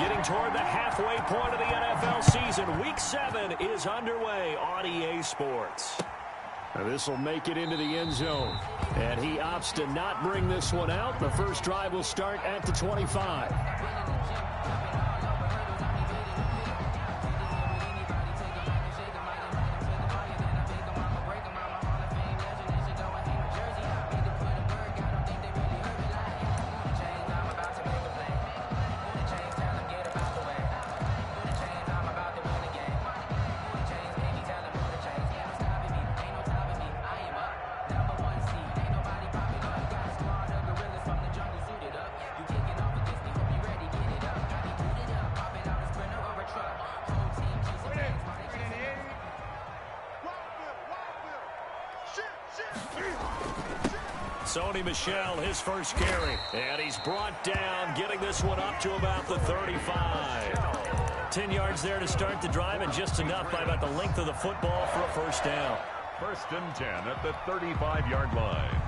Getting toward the halfway point of the NFL season. Week 7 is underway on EA Sports. This will make it into the end zone. And he opts to not bring this one out. The first drive will start at the 25. Sony Michel, his first carry. And he's brought down, getting this one up to about the 35. 10 yards there to start the drive, and just enough by about the length of the football for a first down. 1st and 10 at the 35-yard line.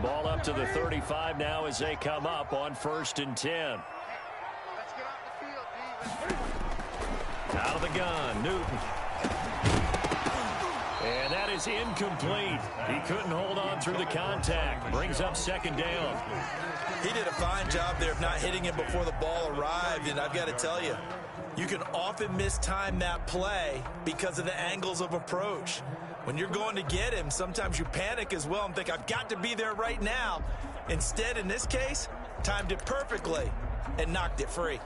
Ball up to the 35 now as they come up on 1st and 10. Out of the gun, Newton. And that is incomplete. He couldn't hold on through the contact. Brings up 2nd down. He did a fine job there of not hitting him before the ball arrived, and I've got to tell you, you can often mistime that play because of the angles of approach. When you're going to get him, sometimes you panic as well and think, I've got to be there right now. Instead, in this case, timed it perfectly and knocked it free.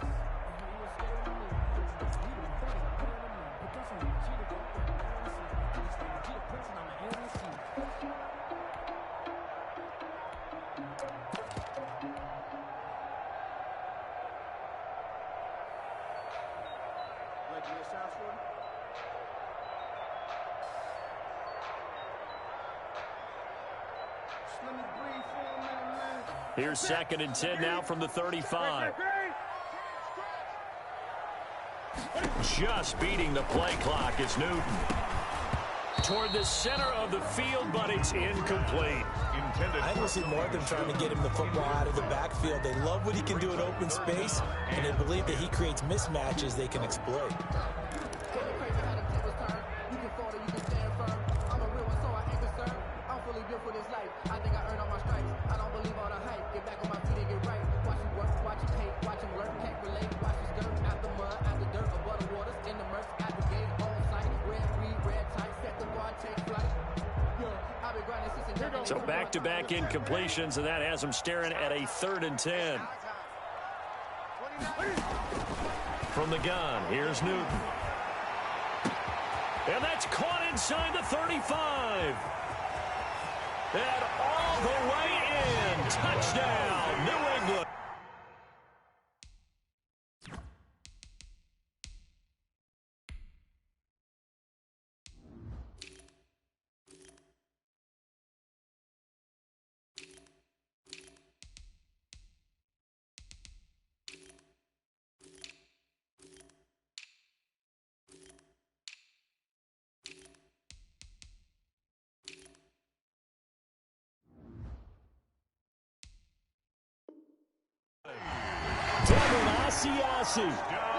Here's 2nd and 10 now from the 35. Just beating the play clock is Newton. Toward the center of the field, but it's incomplete. I will see more of them trying to get him the football out of the backfield. They love what he can do in open space, and they believe that he creates mismatches they can exploit. So back-to-back incompletions, and that has him staring at a 3rd and 10. From the gun, here's Newton. And that's caught inside the 35. And all the way in. Touchdown, New England.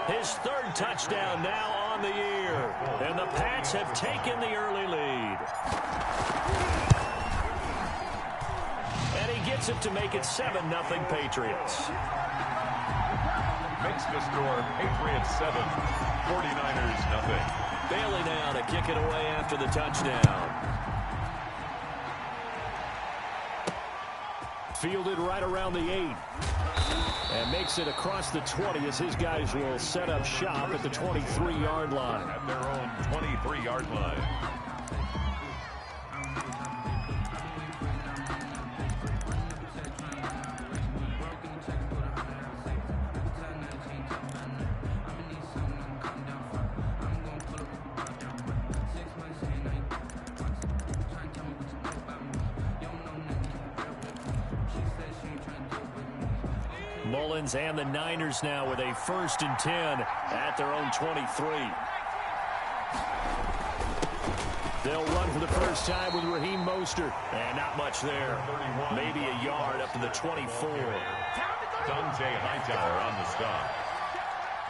His 3rd touchdown now on the year. And the Pats have taken the early lead. And he gets it to make it 7-0 Patriots. Makes the score Patriots 7, 49ers nothing. Bailey now to kick it away after the touchdown. Fielded right around the 8. And makes it across the 20 as his guys will set up shop at the 23-yard line. At their own 23-yard line. Mullins and the Niners now with a 1st and 10 at their own 23. They'll run for the first time with Raheem Mostert. And not much there. Maybe a yard up to the 24. Dante Hightower on the stop.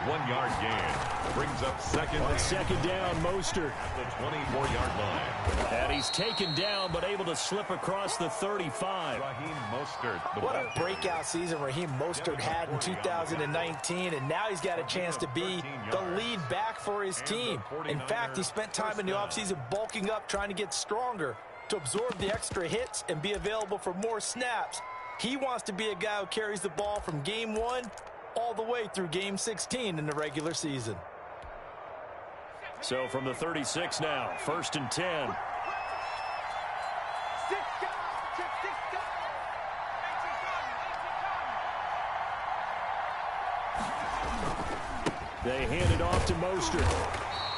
1 yard gain. Brings up second. On second down, Mostert. At the 24-yard line. And he's taken down, but able to slip across the 35. Raheem Mostert. What a breakout season Raheem Mostert had in 2019, and now he's got a chance to be the lead back for his team. In fact, he spent time in the offseason bulking up, trying to get stronger to absorb the extra hits and be available for more snaps. He wants to be a guy who carries the ball from game 1 all the way through game 16 in the regular season. So from the 36 now, 1st and 10. They hand it off to Mostert.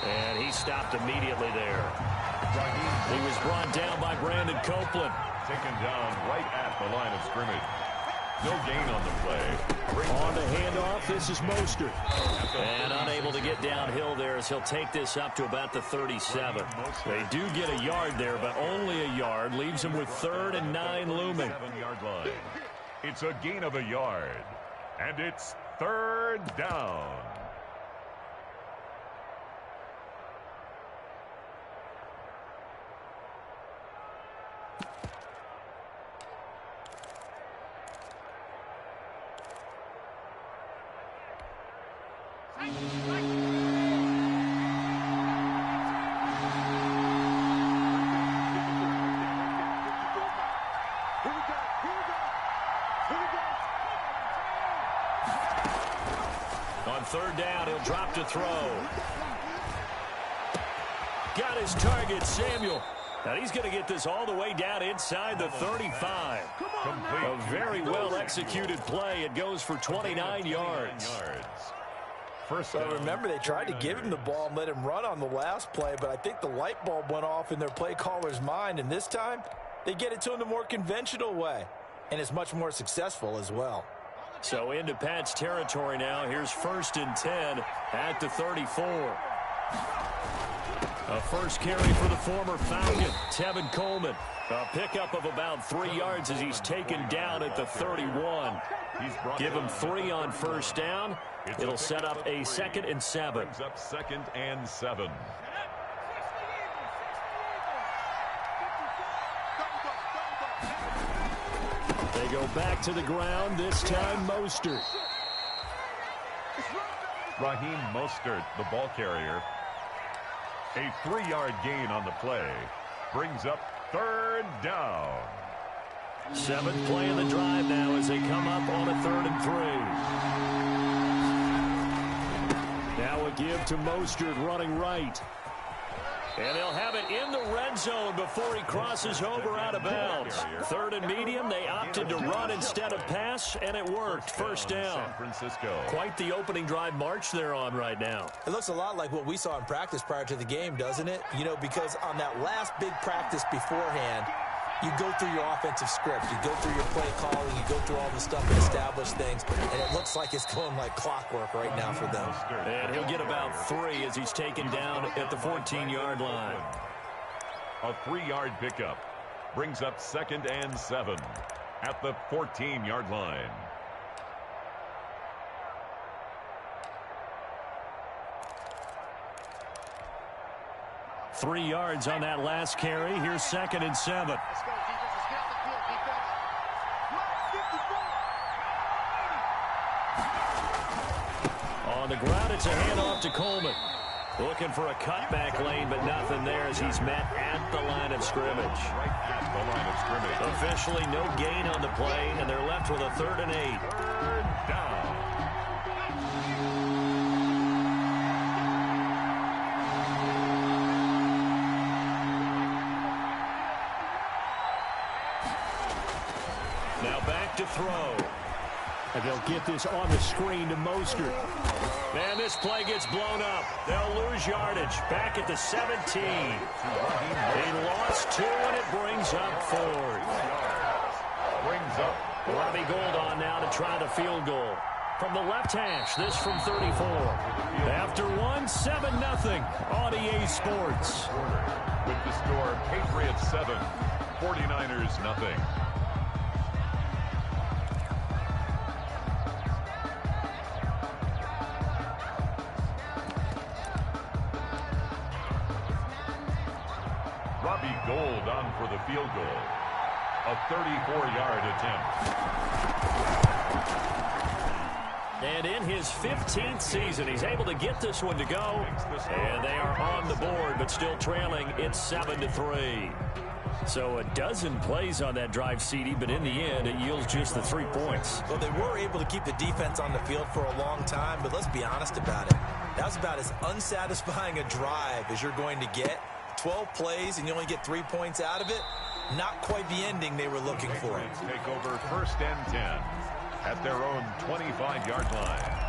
And he stopped immediately there. He was brought down by Brandon Copeland. Taken down right at the line of scrimmage. No gain on the play. On the handoff, this is Mostert. And unable to get downhill there as he'll take this up to about the 37. They do get a yard there, but only a yard. Leaves him with 3rd and 9 looming. 7-yard line. It's a gain of a yard. And it's 3rd down. On 3rd down, he'll drop to throw. Got his target, Samuel. Now he's going to get this all the way down inside the 35. A very well-executed play. It goes for 29 yards. First, remember, they tried to give him the ball and let him run on the last play, but I think the light bulb went off in their play caller's mind, and this time they get it to him the more conventional way, and it's much more successful as well. So into Pat's territory now. Here's 1st and 10 at the 34. A first carry for the former Falcon, Tevin Coleman. A pickup of about 3 yards as he's taken down at the 31. Give him 3 on 1st down. It'll set up a 2nd and 7. Brings up 2nd and 7. They go back to the ground, this time Mostert. Raheem Mostert, the ball carrier. A 3-yard gain on the play. Brings up 3rd down. 7th play of the drive now as they come up on a 3rd and 3. Now a give to Mostert running right. And they'll have it in the red zone before he crosses over out of bounds. 3rd and medium, they opted to run instead of pass, and it worked. 1st down. San Francisco. Quite the opening drive march they're on right now. It looks a lot like what we saw in practice prior to the game, doesn't it? You know, because on that last big practice beforehand, you go through your offensive script, you go through your play calling, you go through all the stuff and establish things, and it looks like it's going like clockwork right now for them. And he'll get about 3 as he's taken down at the 14-yard line. A 3-yard pickup brings up 2nd and 7 at the 14-yard line. Three yards on that last carry. Here's 2nd and 7. On the ground, it's a handoff to Coleman. Looking for a cutback lane, but nothing there as he's met at the line of scrimmage. Right at the line of scrimmage. Officially no gain on the play, and they're left with a 3rd and 8. 3rd down. Now back to throw. And they'll get this on the screen to Mostert. And this play gets blown up. They'll lose yardage. Back at the 17. He lost 2, and it brings up 4. Brings up Robbie Gould on now to try the field goal. From the left hash, this from 34. After one, 7-0, RDA Sports. With the score, Patriots 7, 49ers 0. Robbie Gould on for the field goal. A 34-yard attempt. And in his 15th season, he's able to get this one to go. And they are on the board, but still trailing. It's 7-3. So a dozen plays on that drive, CD, but in the end, it yields just the 3 points. Well, they were able to keep the defense on the field for a long time, but let's be honest about it. That was about as unsatisfying a drive as you're going to get. 12 plays, and you only get 3 points out of it. Not quite the ending they were looking for. Take over 1st and 10 at their own 25-yard line.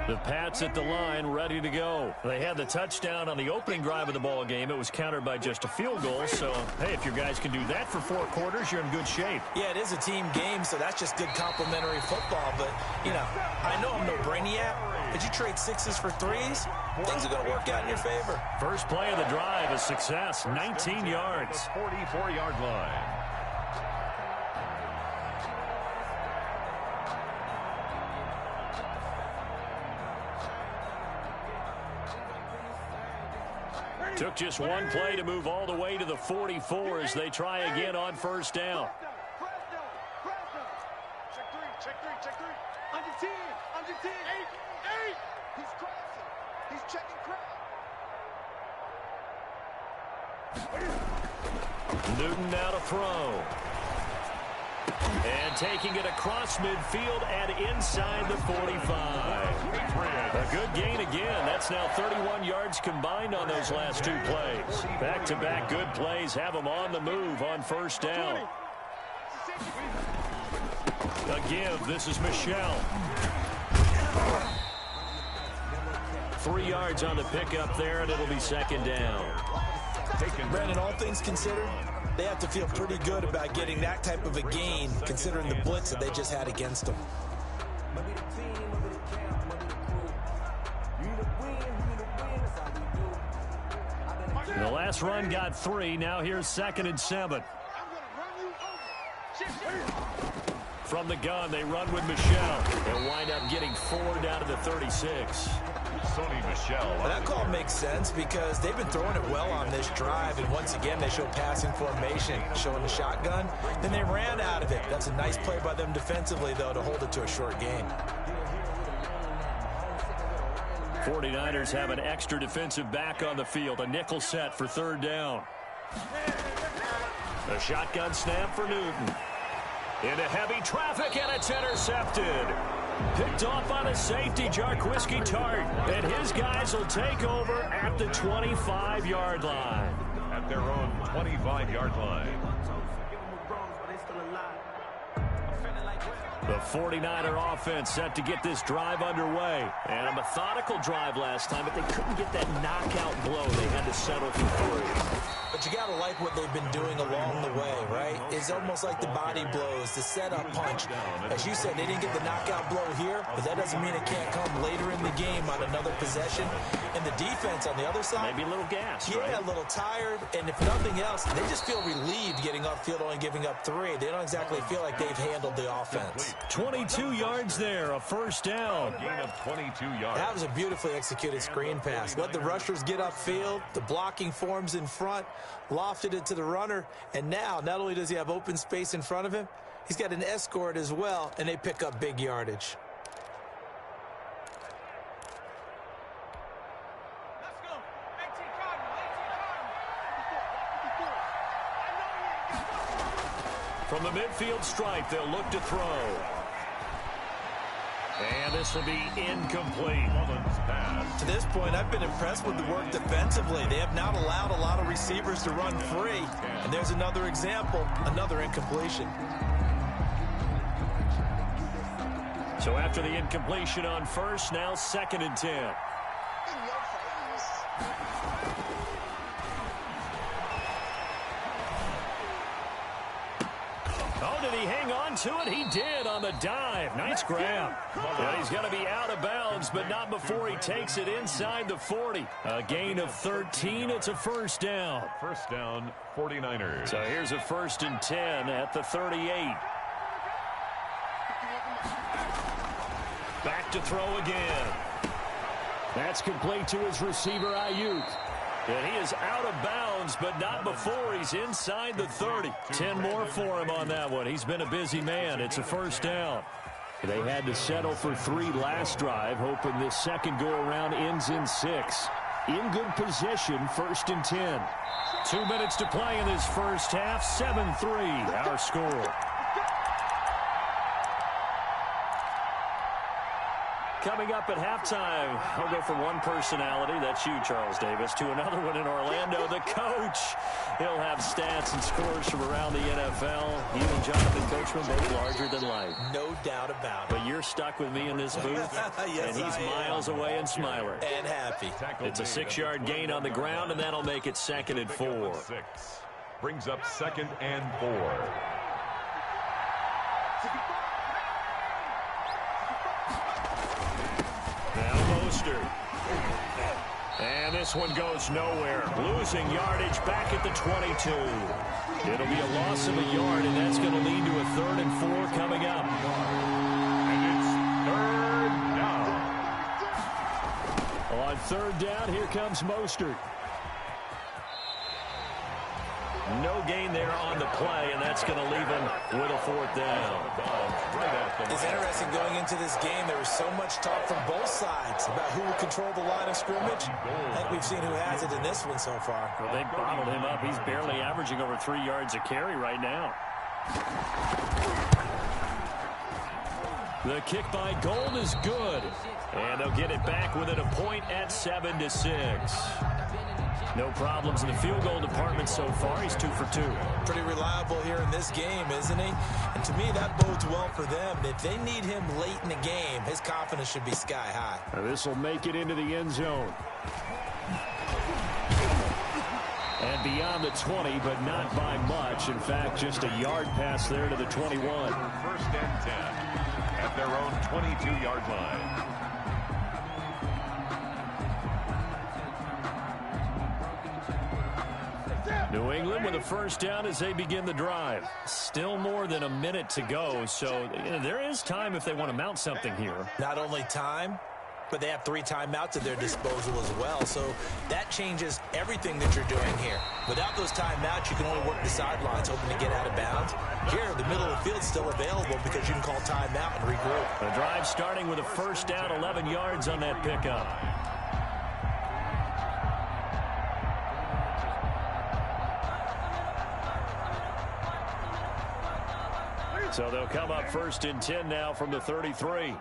The Pats at the line, ready to go. They had the touchdown on the opening drive of the ball game. It was countered by just a field goal. So, hey, if your guys can do that for 4 quarters, you're in good shape. Yeah, it is a team game, so that's just good complimentary football. But, you know, I know I'm no brainiac, but you trade 6s for 3s, things are going to work out in your favor. First play of the drive, a success, 19 yards. 44-yard line. Took just one play to move all the way to the 44 as they try again on 1st down. Check three. Under 10. 8. He's crossing. He's checking crowd. Newton now to throw. And taking it across midfield and inside the 45. A good gain again. That's now 31 yards combined on those last 2 plays. Back-to-back good plays have them on the move on 1st down. A give. This is Michel. 3 yards on the pickup there, and it'll be 2nd down. Brandon, all things considered, they have to feel pretty good about getting that type of a gain, considering the blitz that they just had against them. The last run got 3. Now here's 2nd and 7. From the gun, they run with Michel. They'll wind up getting 4 down to the 36. Sony Michel. Well, that call makes sense because they've been throwing it well on this drive, and once again they show passing formation, showing the shotgun. Then they ran out of it. That's a nice play by them defensively, though, to hold it to a short gain. 49ers have an extra defensive back on the field. A nickel set for 3rd down. A shotgun snap for Newton. Into heavy traffic, and it's intercepted. Picked off on a safety, Jarquiski Tart. And his guys will take over at the 25-yard line. At their own 25-yard line. The 49er offense set to get this drive underway. And a methodical drive last time, but they couldn't get that knockout blow. They had to settle for 3. But you got to like what they've been doing along the way, right? It's almost like the body blows, the setup punch. As you said, they didn't get the knockout blow here, but that doesn't mean it can't come later in the game on another possession. And the defense on the other side, maybe a little gas, yeah, right? A little tired. And if nothing else, they just feel relieved getting upfield, only giving up 3. They don't exactly feel like they've handled the offense. 22 yards there, a 1st down. Gain of 22 yards. That was a beautifully executed screen pass. Let the rushers get upfield. The blocking forms in front. Lofted it to the runner. And now, not only does he have open space in front of him, he's got an escort as well, and they pick up big yardage. Let's go. 18 Cardinal. From the midfield stripe, they'll look to throw. And this will be incomplete. To this point, I've been impressed with the work defensively. They have not allowed a lot of receivers to run free. And there's another example, another incompletion. So after the incompletion on first, now 2nd and 10. Oh, did he hang on to it? He did on the dive. Nice grab. And he's going to be out of bounds, but not before he takes it inside the 40. A gain of 13. It's a first down. First down, 49ers. So here's a 1st and 10 at the 38. Back to throw again. That's complete to his receiver, Ayuk. And he is out of bounds, but not before he's inside the 30. 10 more for him on that one. He's been a busy man. It's a first down. They had to settle for 3 last drive, hoping this second go-around ends in 6. In good position, 1st and 10. 2 minutes to play in this first half. 7-3, our score. Coming up at halftime, I'll go from one personality, that's you, Charles Davis, to another one in Orlando, the coach. He'll have stats and scores from around the NFL. You and Jonathan Coachman, both larger than life. No doubt about it. But you're stuck with me in this booth, Yes, and he's miles away and smiling. And happy. It's a 6-yard gain on the ground, and that'll make it 2nd and 4. Brings up 2nd and 4. Now Mostert. And this one goes nowhere. Losing yardage back at the 22. It'll be a loss of a yard, and that's going to lead to a 3rd and 4 coming up. And it's 3rd down. On 3rd down, here comes Mostert. No gain there on the play, and that's going to leave him with a 4th down. It's interesting going into this game. There was so much talk from both sides about who will control the line of scrimmage. I think we've seen who has it in this one so far. Well, they bottled him up. He's barely averaging over 3 yards a carry right now. The kick by Gold is good. And they'll get it back within a point at 7-6. No problems in the field goal department so far. He's 2 for 2. Pretty reliable here in this game, isn't he? And to me, that bodes well for them. If they need him late in the game, his confidence should be sky high. This will make it into the end zone. And beyond the 20, but not by much. In fact, just a yard pass there to the 21. 1st and 10 at their own 22-yard line. New England with a first down as they begin the drive. Still more than a minute to go, so there is time if they want to mount something here. Not only time, but they have 3 timeouts at their disposal as well, so that changes everything that you're doing here. Without those timeouts, you can only work the sidelines, hoping to get out of bounds. Here, the middle of the field's still available because you can call timeout and regroup. The drive starting with a first down, 11 yards on that pickup. So they'll come up 1st and 10 now from the 33.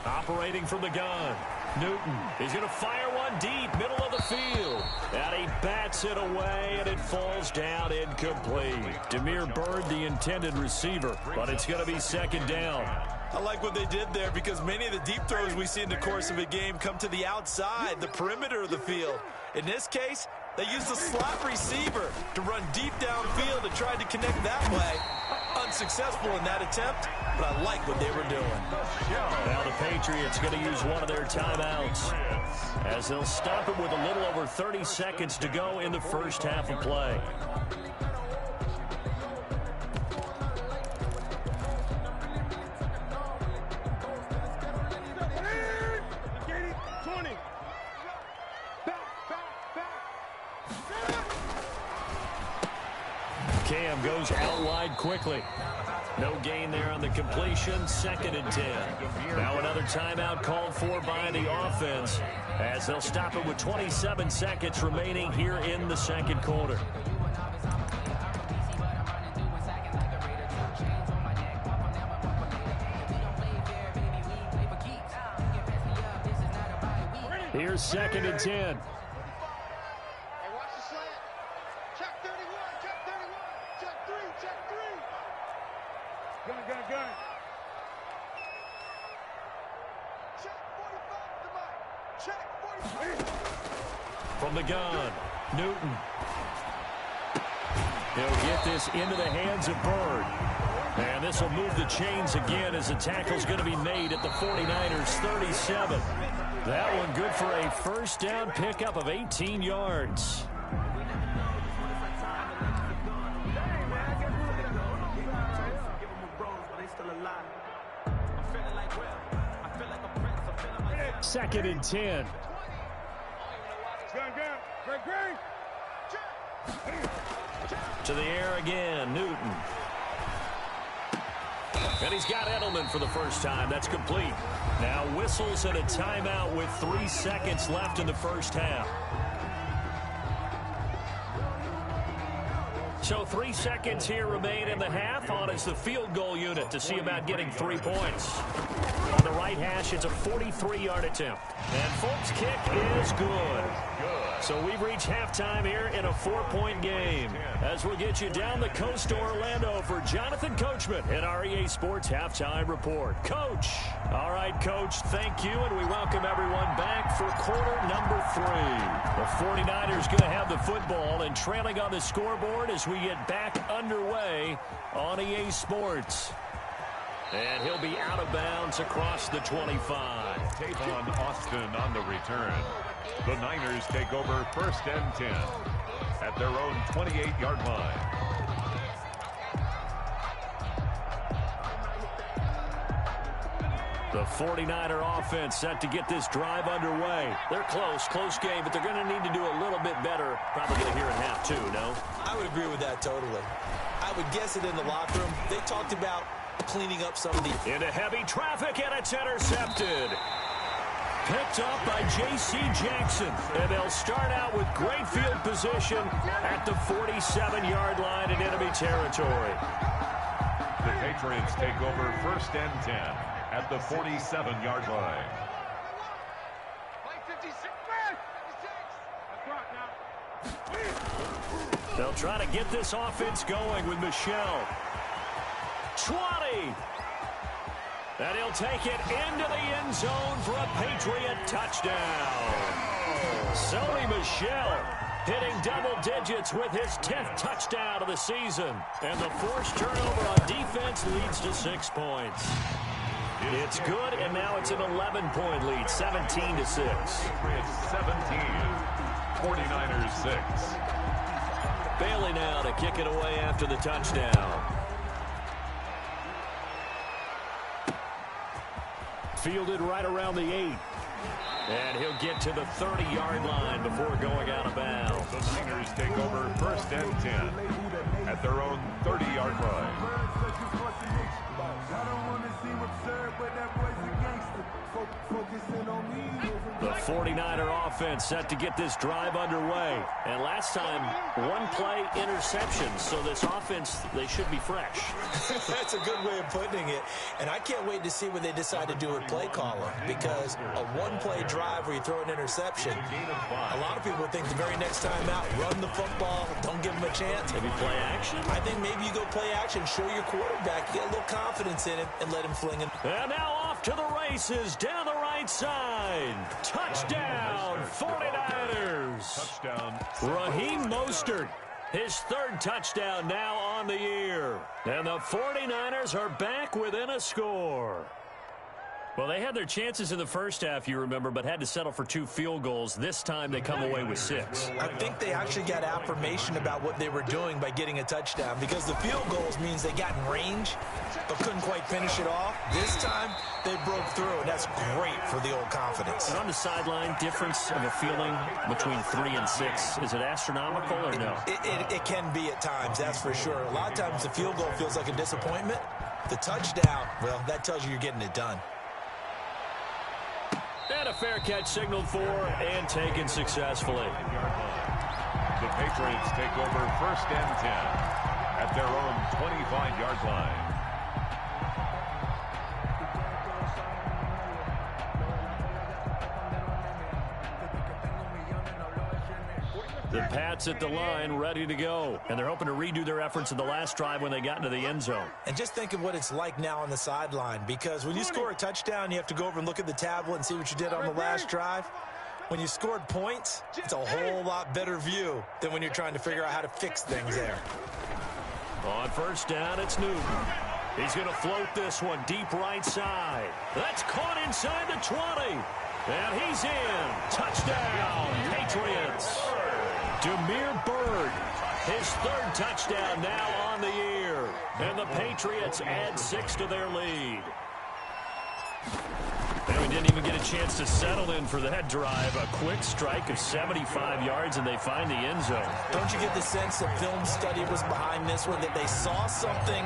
Operating from the gun. Newton is going to fire one deep, middle of the field. And he bats it away, and it falls down incomplete. Demir Bird, the intended receiver, but it's going to be 2nd down. I like what they did there because many of the deep throws we see in the course of a game come to the outside, the perimeter of the field. In this case, they used a slot receiver to run deep downfield and tried to connect that way. Unsuccessful in that attempt, but I like what they were doing. Now the Patriots going to use one of their timeouts as they'll stop it with a little over 30 seconds to go in the first half of play. Cam goes out wide quickly. No gain there on the completion. 2nd and 10. Now another timeout called for by the offense as they'll stop it with 27 seconds remaining here in the second quarter. Here's 2nd and 10. Hey, watch the slant. Check 31, check 31. Check 3, check 3. Gun. Check 45 to Mike. Check 45. From the gun, Newton. He'll get this into the hands of Bird. And this will move the chains again as the tackle's going to be made at the 49ers 37. That one good for a first down pickup of 18 yards. Second and 10. To the air again, Newton. And he's got Edelman for the first time. That's complete. Now whistles and a timeout with 3 seconds left in the first half. So 3 seconds here remain in the half. On is the field goal unit to see about getting 3 points. On the right hash, it's a 43-yard attempt. And Folk's kick is good. So we've reached halftime here in a 4-point game. As we'll get you down the coast to Orlando for Jonathan Coachman at our EA Sports Halftime Report. Coach. All right, Coach, thank you, and we welcome everyone back for quarter number 3. The 49ers going to have the football and trailing on the scoreboard as we get back underway on EA Sports. And he'll be out of bounds across the 25. Tavon Austin on the return. The Niners take over 1st and 10 at their own 28-yard line. The 49er offense set to get this drive underway. They're close game, but they're going to need to do a little bit better probably here in half 2, no? I would agree with that totally. I would guess it in the locker room. They talked about cleaning up some of the... Into heavy traffic, and it's intercepted. Picked up by J.C. Jackson. And they'll start out with great field position at the 47-yard line in enemy territory. The Patriots take over 1st and 10 at the 47-yard line. They'll try to get this offense going with Michel. 20. And he'll take it into the end zone for a Patriot touchdown. Sony Michel hitting double digits with his 10th touchdown of the season. And the forced turnover on defense leads to 6 points. It's good, and now it's an 11-point lead, 17-6. Patriots 17, 49ers 6. Bailey now to kick it away after the touchdown. Fielded right around the 8. And he'll get to the 30-yard line before going out of bounds. The Niners take over 1st and 10 at their own 30-yard line. The 49er offense set to get this drive underway. And last time, 1-play interception. So this offense, they should be fresh. That's a good way of putting it. And I can't wait to see what they decide to do with play calling. Because a 1-play drive where you throw an interception, a lot of people think the very next time out, run the football, don't give them a chance. Maybe play action? I think maybe you go play action, show your quarterback, get a little confidence in him, and let him fling it. And now off to the races, down the right side. Touchdown, 49ers. Touchdown. Raheem Mostert, his 3rd touchdown now on the year. And the 49ers are back within a score. Well, they had their chances in the first half, you remember, but had to settle for 2 field goals. This time they come away with 6. I think they actually got affirmation about what they were doing by getting a touchdown, because the field goals means they got in range but couldn't quite finish it off. This time they broke through, and that's great for the old confidence. And on the sideline, difference of a feeling between 3 and 6, is it astronomical or no? It can be at times, that's for sure. A lot of times the field goal feels like a disappointment. The touchdown, well, that tells you you're getting it done. And a fair catch signaled for and taken successfully. The Patriots take over 1st and 10 at their own 25-yard line. The Pats at the line, ready to go. And they're hoping to redo their efforts in the last drive when they got into the end zone. And just think of what it's like now on the sideline, because when you score a touchdown, you have to go over and look at the tablet and see what you did on the last drive. When you scored points, it's a whole lot better view than when you're trying to figure out how to fix things there. On first down, it's Newton. He's going to float this one deep right side. That's caught inside the 20. And he's in. Touchdown, Patriots. Demir Bird, his third touchdown now on the year. And the Patriots add 6 to their lead. And we didn't even get a chance to settle in for that drive. A quick strike of 75 yards, and they find the end zone. Don't you get the sense that film study was behind this one, that they saw something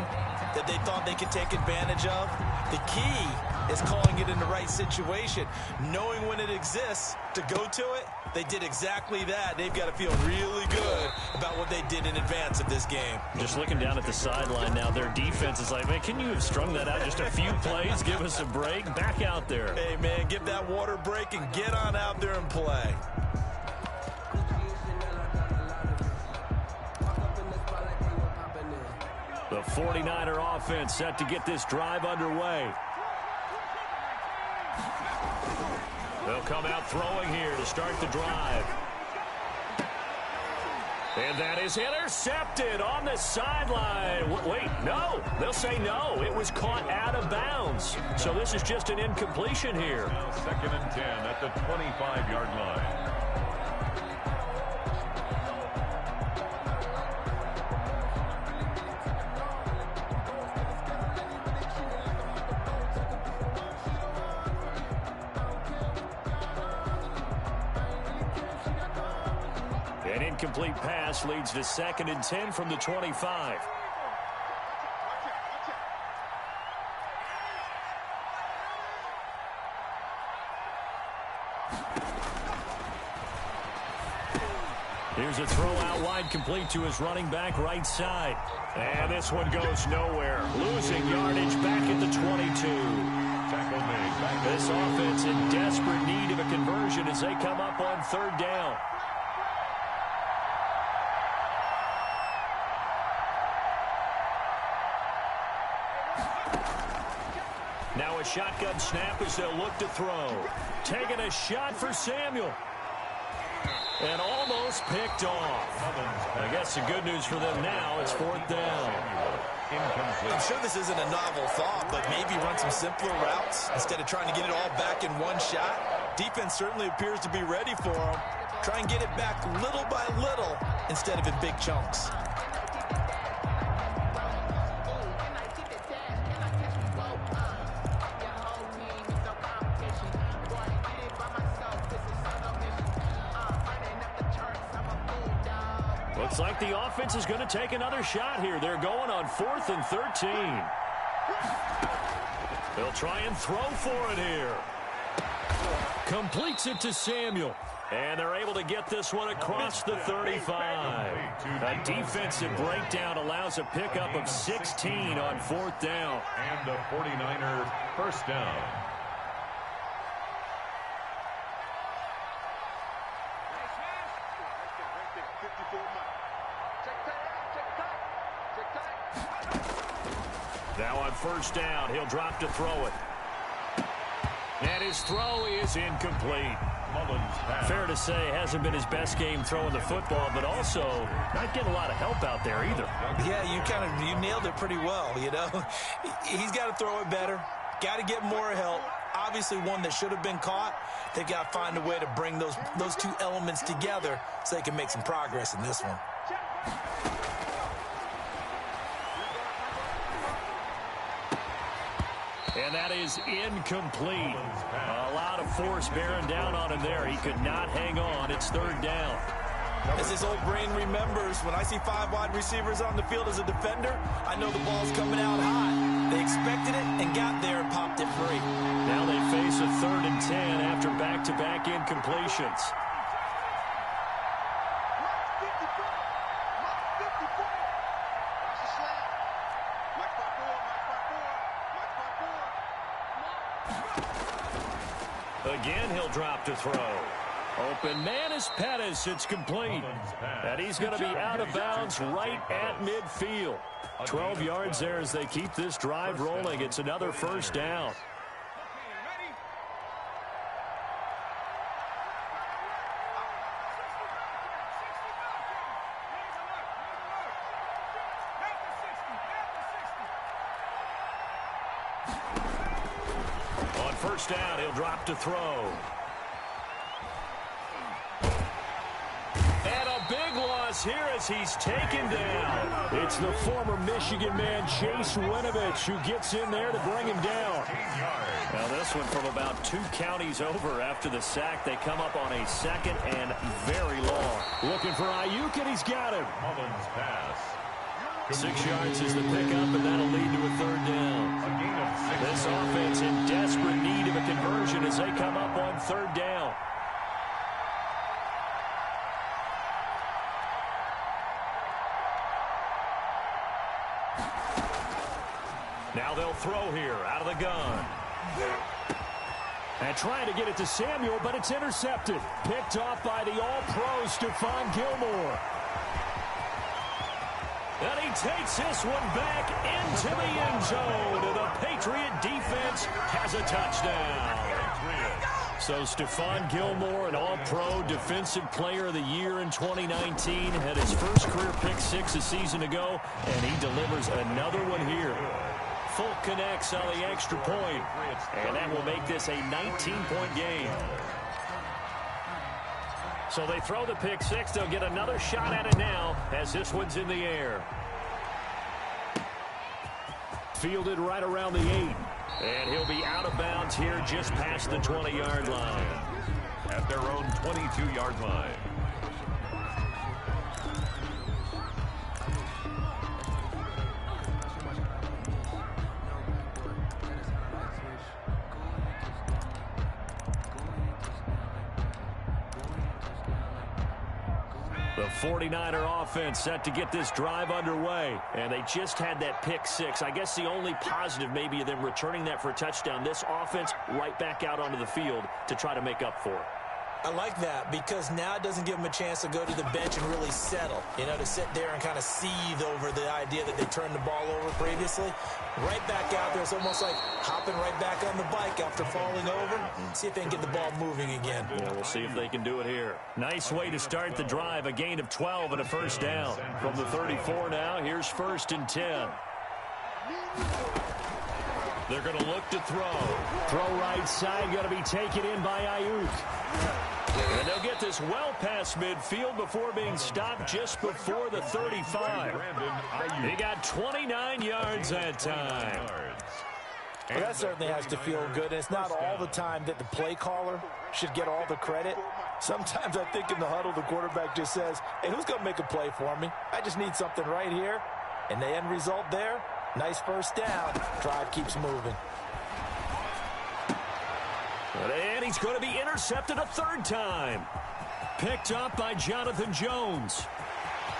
that they thought they could take advantage of? The key is calling it in the right situation, knowing when it exists to go to it. They did exactly that. They've got to feel really good about what they did in advance of this game. Just looking down at the sideline now, their defense is like, man, can you have strung that out just a few plays? Give us a break. Back out there. Hey, man, give that water break and get on out there and play. The 49er offense set to get this drive underway. They'll come out throwing here to start the drive. And that is intercepted on the sideline. Wait, no. They'll say no. It was caught out of bounds. So this is just an incompletion here. Now 2nd and 10 at the 25-yard line. An incomplete pass leads to 2nd and 10 from the 25. Here's a throw out wide, complete to his running back right side. And this one goes nowhere. Losing yardage back at the 22. Tackle made. This offense in desperate need of a conversion as they come up on 3rd down. Now a shotgun snap as they'll look to throw. Taking a shot for Samuel. And almost picked off. I guess the good news for them now, it's 4th down. I'm sure this isn't a novel thought, but maybe run some simpler routes instead of trying to get it all back in one shot. Defense certainly appears to be ready for them. Try and get it back little by little instead of in big chunks. Looks like the offense is going to take another shot here. They're going on 4th and 13. They'll try and throw for it here. Completes it to Samuel. And they're able to get this one across the 35. A defensive breakdown allows a pickup of 16 on 4th down. And the 49er first down. Now on 1st down, he'll drop to throw it. And his throw is incomplete. Fair to say, hasn't been his best game throwing the football, but also not getting a lot of help out there either. Yeah, you nailed it pretty well, you know. He's got to throw it better. Got to get more help. Obviously one that should have been caught. They've got to find a way to bring those two elements together so they can make some progress in this one. And that is incomplete. A lot of force bearing down on him there. He could not hang on. It's 3rd down. As his old brain remembers, when I see 5 wide receivers on the field as a defender, I know the ball's coming out hot. They expected it and got there and popped it free. Now they face a 3rd and 10 after back-to-back incompletions. Again, he'll drop to throw. Open man is Pettis. It's complete. And he's going to be out of bounds right at midfield. 12 yards there as they keep this drive rolling. It's another first down. On first down, he'll drop to throw. And a big loss here as he's taken down. It's the former Michigan man, Chase Winovich, who gets in there to bring him down. Now this one from about 2 counties over after the sack. They come up on a second and very long. Looking for Ayuk, and he's got him. Mullins pass. 6 yards is the pickup, and that'll lead to a third down. A gain of 6 This yards. offense in desperate need of a conversion as they come up on third down. Now they'll throw here out of the gun. And trying to get it to Samuel, but it's intercepted. Picked off by the all-pro Stephon Gilmore. And he takes this one back into the end zone. And the Patriot defense has a touchdown. So Stephon Gilmore, an all-pro defensive player of the year in 2019, had his first career pick 6 a season ago, and he delivers another one here. Folk connects on the extra point, and that will make this a 19-point game. So they throw the pick 6. They'll get another shot at it now as this one's in the air. Fielded right around the 8. And he'll be out of bounds here just past the 20-yard line. At their own 22-yard line. The 49er offense set to get this drive underway. And they just had that pick 6. I guess the only positive maybe of them returning that for a touchdown. This offense right back out onto the field to try to make up for it. I like that because now it doesn't give them a chance to go to the bench and really settle, you know, to sit there and kind of seethe over the idea that they turned the ball over previously. Right back out there, it's almost like hopping right back on the bike after falling over. See if they can get the ball moving again. Yeah, we'll see if they can do it here. Nice way to start the drive, a gain of 12 and a first down. From the 34 now, here's 1st and 10. They're going to look to throw. Throw right side, going to be taken in by Ayuk. And they'll get this well past midfield before being stopped just before the 35. He got 29 yards that time. Well, that certainly has to feel good. And it's not all the time that the play caller should get all the credit. Sometimes I think in the huddle, the quarterback just says, hey, who's going to make a play for me? I just need something right here. And the end result there, nice first down. Drive keeps moving. And he's going to be intercepted a 3rd time. Picked up by Jonathan Jones.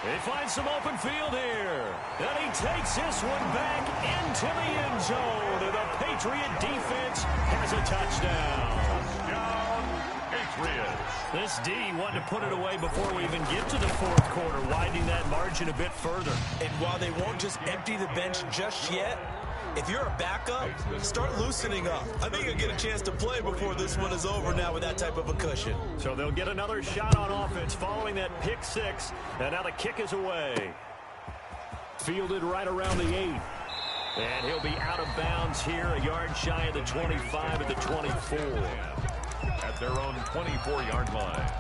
He finds some open field here. And he takes this one back into the end zone. And the Patriot defense has a touchdown. Patriots. This D wanted to put it away before we even get to the 4th quarter, widening that margin a bit further. And while they won't just empty the bench just yet, if you're a backup, start loosening up. I think you'll get a chance to play before this one is over now with that type of a cushion. So they'll get another shot on offense following that pick 6. And now the kick is away. Fielded right around the 8. And he'll be out of bounds here, a yard shy of the 25 at the 24. At their own 24-yard line.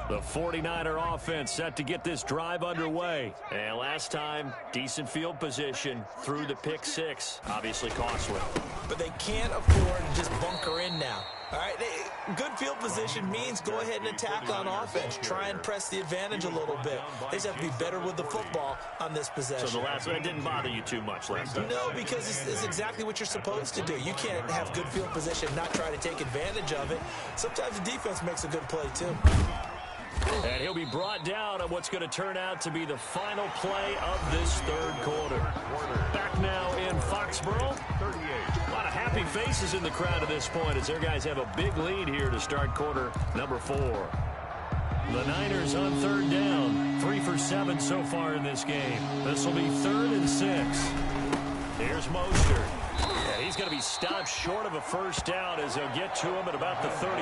The 49er offense set to get this drive underway. And last time, decent field position through the pick 6. Obviously costly. But they can't afford to just bunker in now. All right, good field position means go ahead and attack on offense. Try and press the advantage a little bit. They just have to be better with the football on this possession. So that didn't bother you too much last time? No, because it's exactly what you're supposed to do. You can't have good field position, not try to take advantage of it. Sometimes the defense makes a good play, too. And he'll be brought down on what's going to turn out to be the final play of this third quarter. Back now in Foxborough. 38. A lot of happy faces in the crowd at this point as their guys have a big lead here to start quarter number 4. The Niners on third down. 3 for 7 so far in this game. This will be 3rd and 6. Here's Mostert. And he's going to be stopped short of a first down as they'll get to him at about the 33.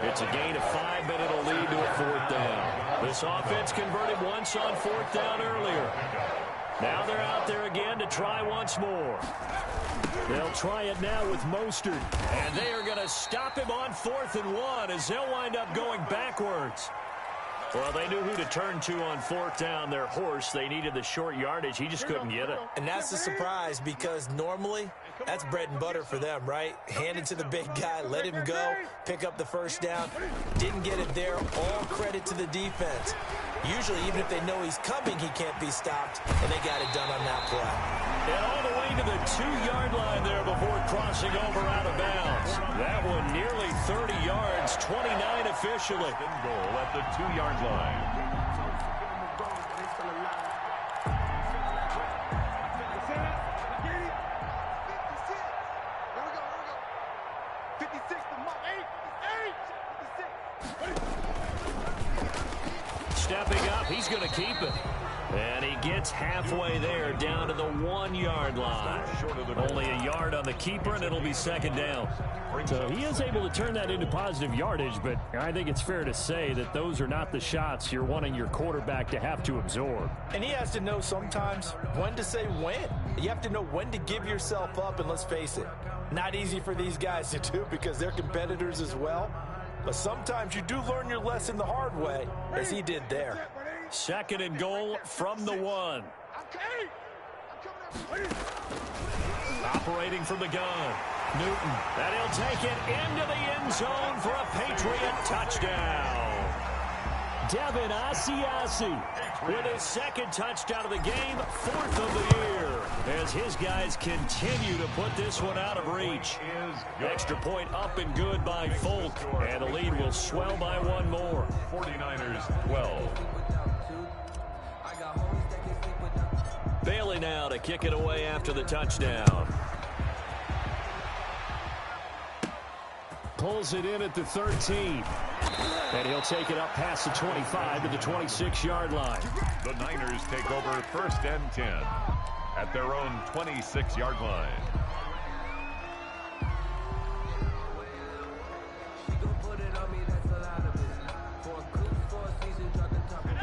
It's a gain of 5, but it'll lead to a 4th down. This offense converted once on 4th down earlier. Now they're out there again to try once more. They'll try it now with Mostert. And they are going to stop him on 4th and 1 as they'll wind up going backwards. Well, they knew who to turn to on 4th down. Their horse, they needed the short yardage. He just couldn't get it. And that's a surprise because normally that's bread and butter for them, right? Hand it to the big guy, let him go, pick up the first down. Didn't get it there. All credit to the defense. Usually, even if they know he's coming, he can't be stopped, and they got it done on that play. And all the way to the 2-yard line there before crossing over out of bounds. That one nearly 30 yards, 29 officially. Goal at the 2-yard line. Stepping up, he's going to keep it. And he gets halfway there, down to the 1-yard line. Only a yard on the keeper, and it'll be 2nd down. So he is able to turn that into positive yardage, but I think it's fair to say that those are not the shots you're wanting your quarterback to have to absorb. And he has to know sometimes when to say when. You have to know when to give yourself up, and let's face it, not easy for these guys to do because they're competitors as well. But sometimes you do learn your lesson the hard way, as he did there. 2nd and goal from the 1. Operating from the gun. Newton. And he'll take it into the end zone for a Patriot touchdown. Devin Asiasi with his 2nd touchdown of the game, 4th of the year, as his guys continue to put this one out of reach. Extra point up and good by Folk, and the lead will swell by 1 more. 49ers 12. Bailey now to kick it away after the touchdown. Pulls it in at the 13. And he'll take it up past the 25 to the 26-yard line. The Niners take over 1st and 10 at their own 26-yard line.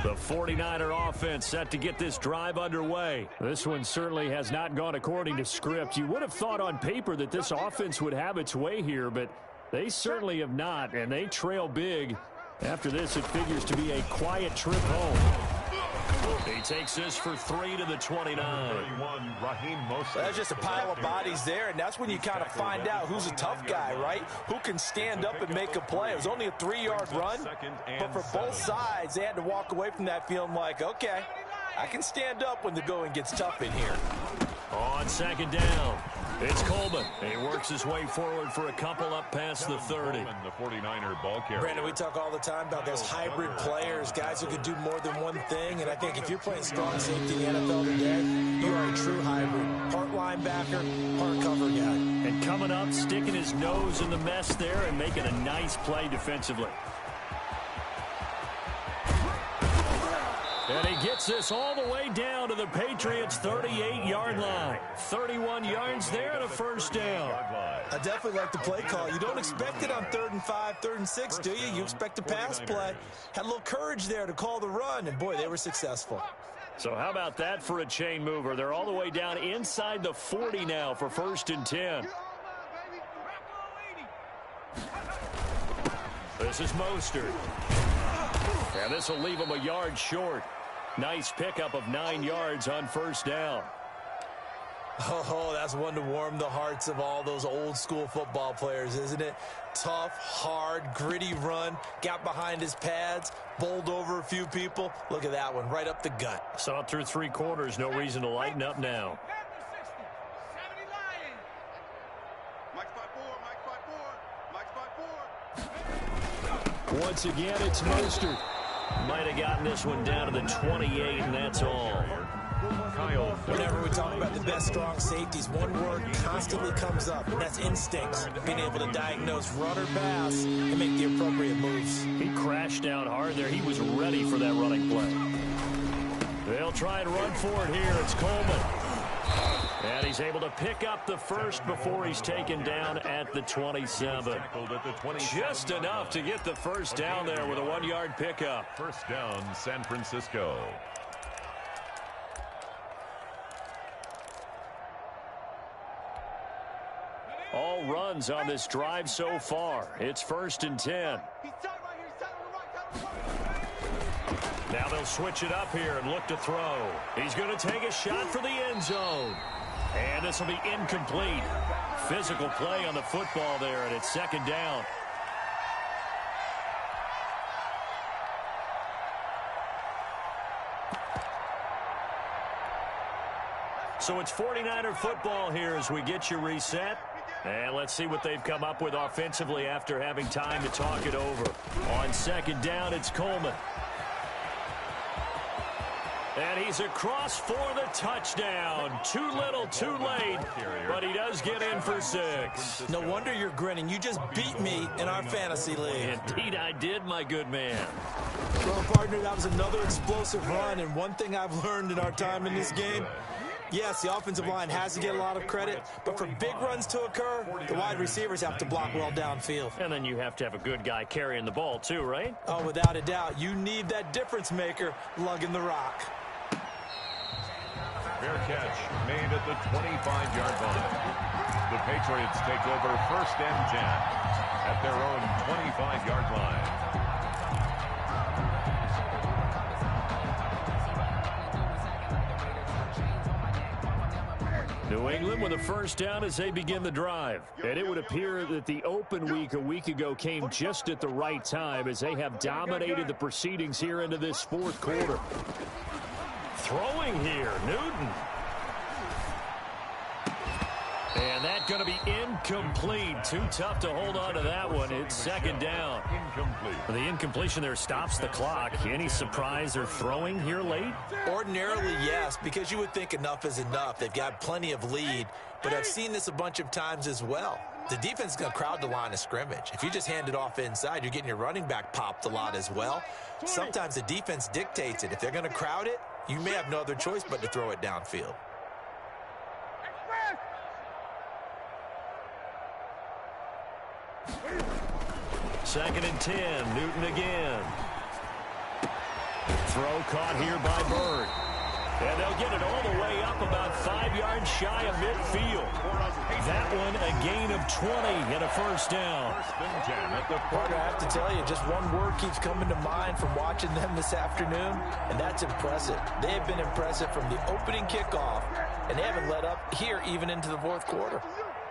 The 49er offense set to get this drive underway. This one certainly has not gone according to script. You would have thought on paper that this offense would have its way here, but they certainly have not, and they trail big. After this, it figures to be a quiet trip home. He takes this for 3 to the 29. 31, Raheem Mostert. That's just a pile of bodies there, and that's when you kind of find out who's a tough guy, right? Who can stand up and make a play. It was only a 3-yard run, but for both sides, they had to walk away from that feeling like, okay, I can stand up when the going gets tough in here. On 2nd down, it's Coleman. He works his way forward for a couple up past the 30. The 49er ball carrier. Brandon, we talk all the time about those hybrid players, guys who can do more than one thing, and I think if you're playing strong safety in the NFL today, you are a true hybrid. Part linebacker, part cover guy. And coming up, sticking his nose in the mess there and making a nice play defensively. And he gets this all the way down to the Patriots' 38-yard line. 31 yards there and a first down. I definitely like the play call. You don't expect it on 3rd and 5, 3rd and 6, do you? You expect a pass play. Had a little courage there to call the run, and boy, they were successful. So how about that for a chain mover? They're all the way down inside the 40 now for 1st and 10. This is Mostert. And this will leave him a yard short. Nice pickup of 9 yards on 1st down. Oh, that's one to warm the hearts of all those old school football players, isn't it? Tough, hard, gritty run. Got behind his pads, bowled over a few people. Look at that one, right up the gut. Saw it through 3 quarters. No reason to lighten up now. Once again, it's Mostert. Might have gotten this one down to the 28, and that's all. Whenever we talk about the best strong safeties, one word constantly comes up, and that's instincts. Being able to diagnose run or pass and make the appropriate moves. He crashed down hard there. He was ready for that running play. They'll try and run for it here. It's Coleman. And he's able to pick up the first before he's taken down at the 27. Just enough to get the first down there with a 1-yard pickup. First down, San Francisco. All runs on this drive so far. It's 1st and 10. Now they'll switch it up here and look to throw. He's going to take a shot for the end zone. And this will be incomplete. Physical play on the football there, and it's 2nd down. So it's 49er football here as we get you reset. And let's see what they've come up with offensively after having time to talk it over. On 2nd down, it's Coleman. And he's across for the touchdown. Too little, too late, but he does get in for 6. No wonder you're grinning. You just beat me in our fantasy league. Indeed I did, my good man. Well, partner, that was another explosive run, and one thing I've learned in our time in this game, yes, the offensive line has to get a lot of credit, but for big runs to occur, the wide receivers have to block well downfield. And then you have to have a good guy carrying the ball too, right? Oh, without a doubt. You need that difference maker lugging the rock. Fair catch made at the 25-yard line. The Patriots take over 1st and 10 at their own 25-yard line. New England with a 1st down as they begin the drive. And it would appear that the open week a week ago came just at the right time as they have dominated the proceedings here into this 4th quarter. Throwing here, Newton. And that's going to be incomplete. Too tough to hold on to that one. It's 2nd down. Incomplete. The incompletion there stops the clock. Any surprise they're throwing here late? Ordinarily, yes, because you would think enough is enough. They've got plenty of lead, but I've seen this a bunch of times as well. The defense is going to crowd the line of scrimmage. If you just hand it off inside, you're getting your running back popped a lot as well. Sometimes the defense dictates it. If they're going to crowd it, you may have no other choice but to throw it downfield. Second and 10. Newton again. Throw caught here by Bird. And they'll get it all the way up about 5 yards shy of midfield. That one a gain of 20 and a 1st down. Partner, I have to tell you, just one word keeps coming to mind from watching them this afternoon, and that's impressive. They have been impressive from the opening kickoff, and they haven't let up here even into the 4th quarter.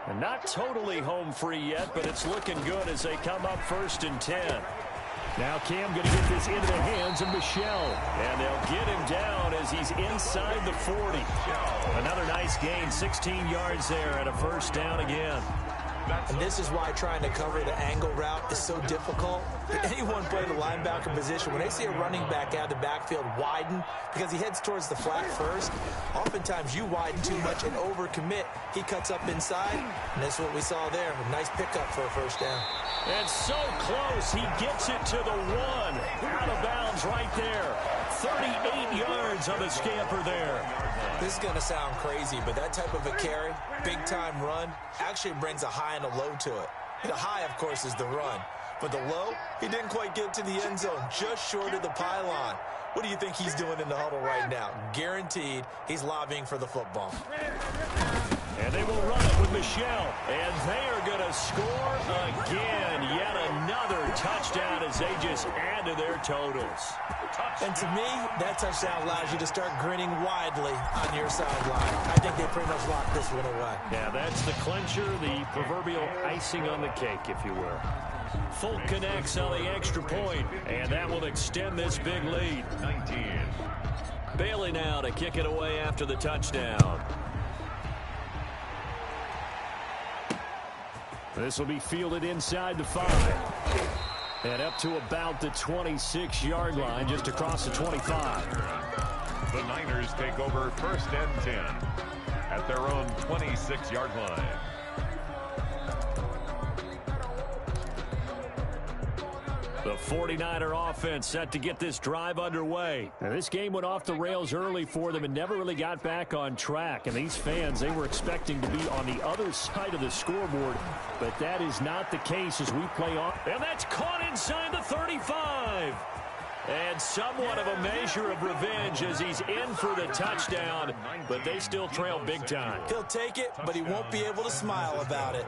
And not totally home free yet, but it's looking good as they come up 1st and 10. Now Cam going to get this into the hands of Michel. And they'll get him down as he's inside the 40. Another nice gain, 16 yards there and a 1st down again. And this is why trying to cover the angle route is so difficult. Anyone play the linebacker position, when they see a running back out of the backfield widen because he heads towards the flat first, oftentimes you widen too much and overcommit. He cuts up inside, and that's what we saw there. A nice pickup for a 1st down. And so close, he gets it to the 1. Out of bounds right there. 38 yards on the scamper there. This is going to sound crazy, but that type of a carry, big-time run, actually brings a high and a low to it. The high, of course, is the run. But the low, he didn't quite get to the end zone, just short of the pylon. What do you think he's doing in the huddle right now? Guaranteed he's lobbying for the football. And they will run it with Michel. And they are going to score again. Yet another touchdown as they just add to their totals. And to me, that touchdown allows you to start grinning widely on your sideline. I think they pretty much locked this one away. Yeah, that's the clincher, the proverbial icing on the cake, if you will. Folk connects on the extra point, and that will extend this big lead. 19. Bailey now to kick it away after the touchdown. This will be fielded inside the 5. And up to about the 26-yard line, just across the 25. The Niners take over 1st and 10 at their own 26-yard line. The 49er offense set to get this drive underway. Now, this game went off the rails early for them and never really got back on track. And these fans, they were expecting to be on the other side of the scoreboard, but that is not the case as we play on. And that's caught inside the 35. And somewhat of a measure of revenge as he's in for the touchdown, but they still trail big time. He'll take it, but he won't be able to smile about it.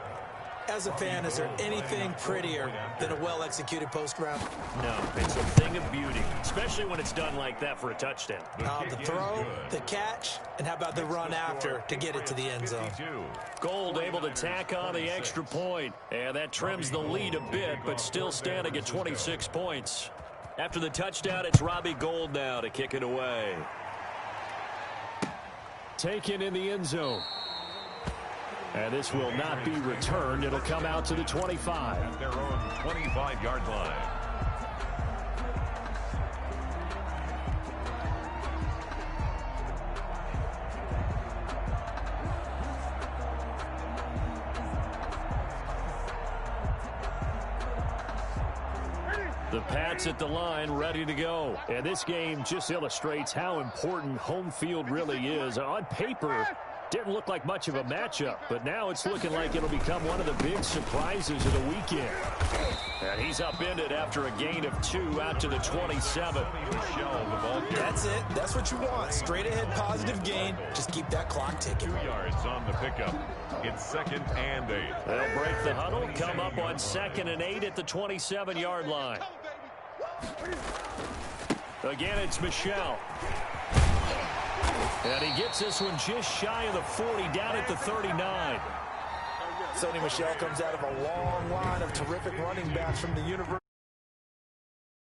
As a fan, is there anything prettier than a well-executed post route? No, it's a thing of beauty, especially when it's done like that for a touchdown. The throw, the catch, and how about the run after to get it to the end zone? Gold able to tack on the extra point, and that trims the lead a bit, but still standing at 26 points. After the touchdown, it's Robbie Gould now to kick it away. Taken in the end zone. And this will not be returned. It'll come out to the 25. At their own 25-yard line. The Pats at the line, ready to go. And this game just illustrates how important home field really is. On paper, didn't look like much of a matchup, but now it's looking like it'll become one of the big surprises of the weekend. And he's upended after a gain of 2 out to the 27. That's it. That's what you want. Straight ahead positive gain. Just keep that clock ticking. 2 yards on the pickup. It's 2nd and 8. They'll break the huddle, come up on 2nd and 8 at the 27-yard line. Again, it's Michel. And he gets this one just shy of the 40, down at the 39. Sony Michel comes out of a long line of terrific running backs from the University.